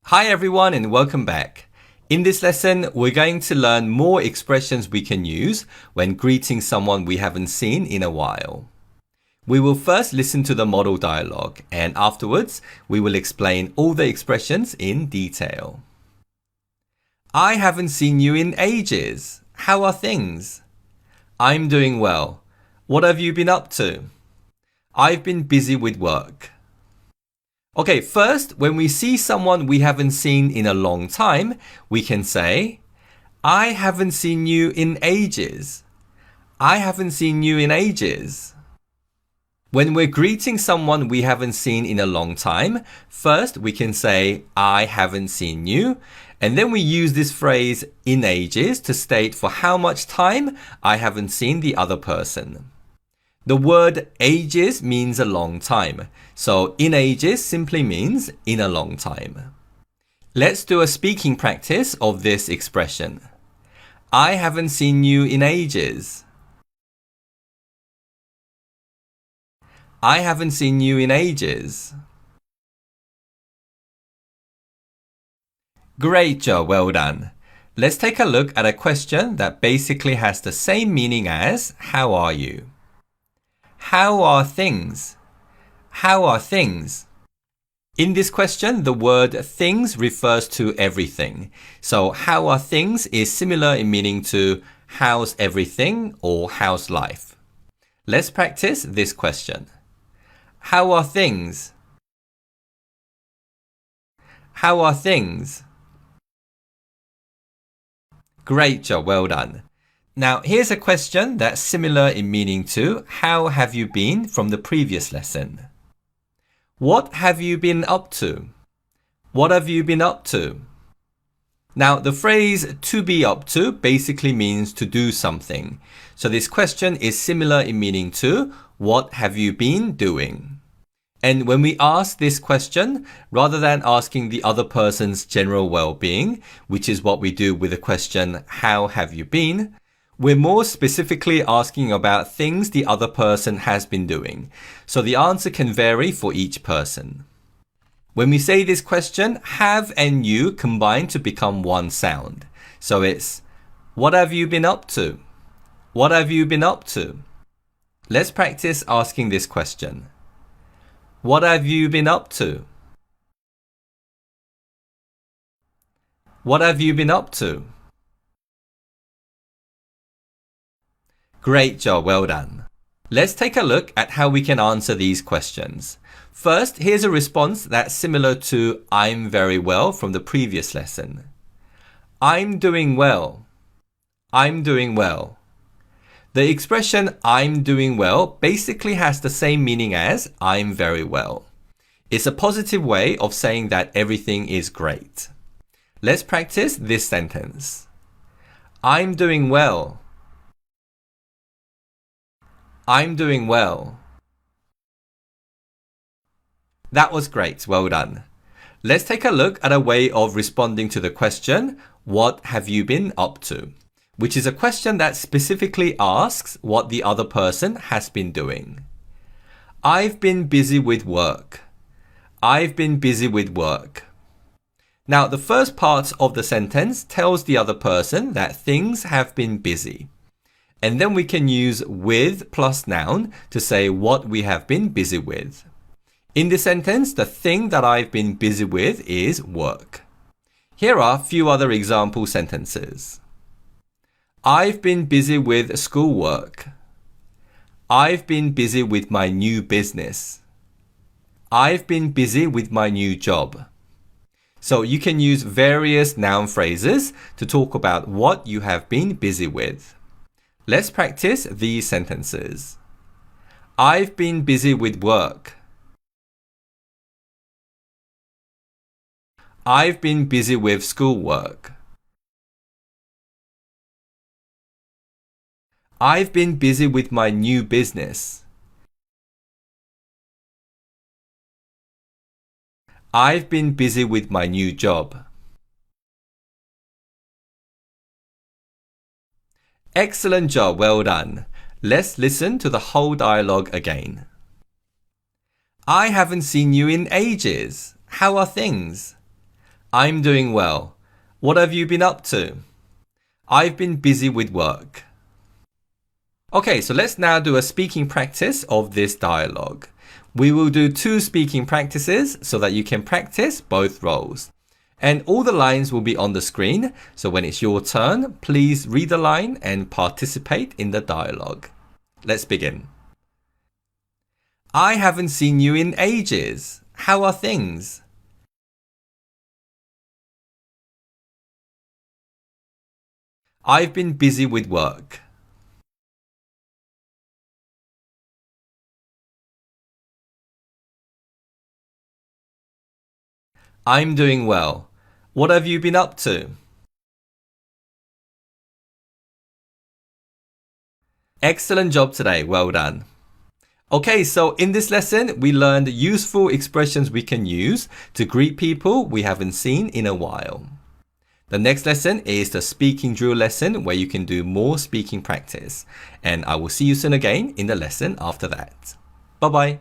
Hi everyone and welcome back. In this lesson, we're going to learn more expressions we can use when greeting someone we haven't seen in a while. We will first listen to the model dialogue and afterwards, we will explain all the expressions in detail. I haven't seen you in ages. How are things? I'm doing well. What have you been up to? I've been busy with work. Okay, first, when we see someone we haven't seen in a long time, we can say, I haven't seen you in ages. I haven't seen you in ages. When we're greeting someone we haven't seen in a long time, first we can say, I haven't seen you. And then we use this phrase in ages to state for how much time I haven't seen the other person. The word ages means a long time. So in ages simply means in a long time. Let's do a speaking practice of this expression. I haven't seen you in ages. I haven't seen you in ages. Great job, well done. Let's take a look at a question that basically has the same meaning as how are you? How are things? How are things? In this question, the word things refers to everything. So how are things is similar in meaning to how's everything or how's life. Let's practice this question. How are things? How are things? Great job, well done. Now, here's a question that's similar in meaning to how have you been from the previous lesson. What have you been up to? What have you been up to? Now, the phrase to be up to basically means to do something. So this question is similar in meaning to what have you been doing? And when we ask this question, rather than asking the other person's general well-being, which is what we do with the question, how have you been? We're more specifically asking about things the other person has been doing. So the answer can vary for each person. When we say this question, have and you combine to become one sound. So it's, what have you been up to? What have you been up to? Let's practice asking this question. What have you been up to? What have you been up to? Great job, well done. Let's take a look at how we can answer these questions. First, here's a response that's similar to I'm very well from the previous lesson. I'm doing well. I'm doing well. The expression I'm doing well basically has the same meaning as I'm very well. It's a positive way of saying that everything is great. Let's practice this sentence. I'm doing well. I'm doing well. That was great, well done. Let's take a look at a way of responding to the question, what have you been up to? Which is a question that specifically asks what the other person has been doing. I've been busy with work. I've been busy with work. Now, the first part of the sentence tells the other person that things have been busy. And then we can use with plus noun to say what we have been busy with. In this sentence, the thing that I've been busy with is work. Here are a few other example sentences. I've been busy with schoolwork. I've been busy with my new business. I've been busy with my new job. So you can use various noun phrases to talk about what you have been busy with. Let's practice these sentences. I've been busy with work. I've been busy with schoolwork. I've been busy with my new business. I've been busy with my new job. Excellent job, well done. Let's listen to the whole dialogue again. I haven't seen you in ages. How are things? I'm doing well. What have you been up to? I've been busy with work. Okay, so let's now do a speaking practice of this dialogue. We will do 2 speaking practices so that you can practice both roles. And all the lines will be on the screen, so when it's your turn, please read the line and participate in the dialogue. Let's begin. I haven't seen you in ages. How are things? I've been busy with work. I'm doing well. What have you been up to? Excellent job today. Well done. Okay, so in this lesson, we learned useful expressions we can use to greet people we haven't seen in a while. The next lesson is the speaking drill lesson where you can do more speaking practice. And I will see you soon again in the lesson after that. Bye bye.